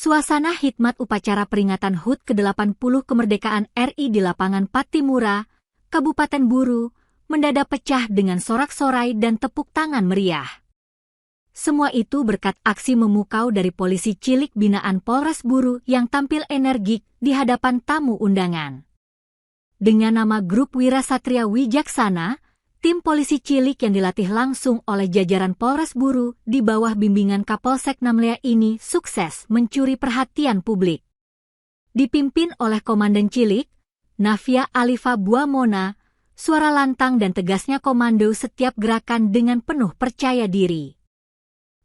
Suasana hikmat upacara peringatan HUT ke-80 kemerdekaan RI di lapangan Pattimura, Kabupaten Buru, mendadak pecah dengan sorak-sorai dan tepuk tangan meriah. Semua itu berkat aksi memukau dari polisi cilik binaan Polres Buru yang tampil energik di hadapan tamu undangan. Dengan nama Grup Wira Satria Wijaksana, tim polisi cilik yang dilatih langsung oleh jajaran Polres Buru di bawah bimbingan Kapolsek Namlea ini sukses mencuri perhatian publik. Dipimpin oleh Komandan Cilik, Navia Alifa Buamona, suara lantang dan tegasnya komando setiap gerakan dengan penuh percaya diri.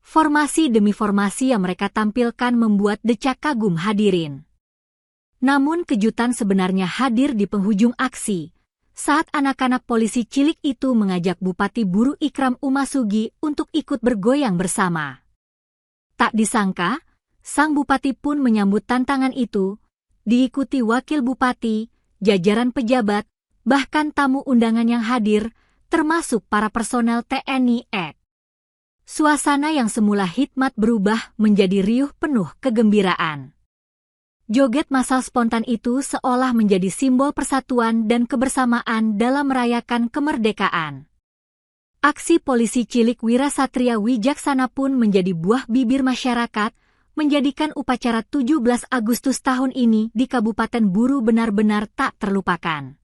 Formasi demi formasi yang mereka tampilkan membuat decak kagum hadirin. Namun kejutan sebenarnya hadir di penghujung aksi, saat anak-anak polisi cilik itu mengajak Bupati Buru Ikram Umasugi untuk ikut bergoyang bersama. Tak disangka, sang Bupati pun menyambut tantangan itu, diikuti Wakil Bupati, jajaran pejabat, bahkan tamu undangan yang hadir, termasuk para personel TNI AD. Suasana yang semula hikmat berubah menjadi riuh penuh kegembiraan. Joget massal spontan itu seolah menjadi simbol persatuan dan kebersamaan dalam merayakan kemerdekaan. Aksi polisi cilik Wira Satria Wijaksana pun menjadi buah bibir masyarakat, menjadikan upacara 17 Agustus tahun ini di Kabupaten Buru benar-benar tak terlupakan.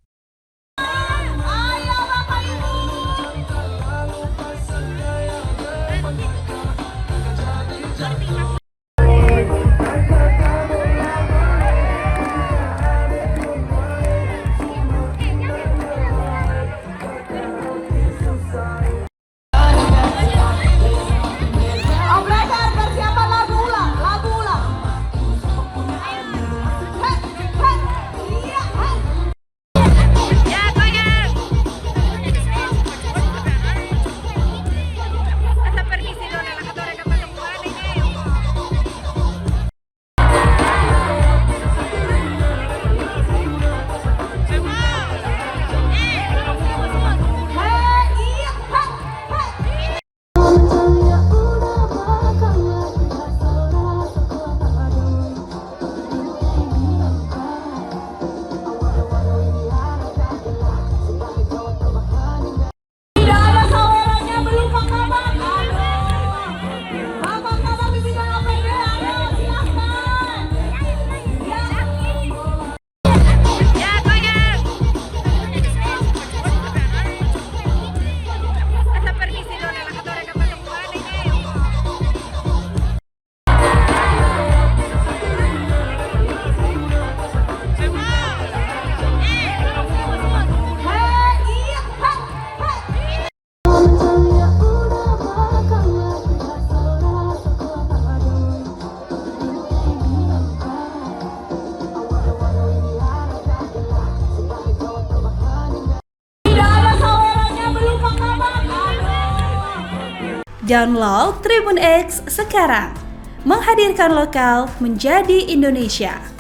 Download Tribun X sekarang, menghadirkan lokal menjadi Indonesia.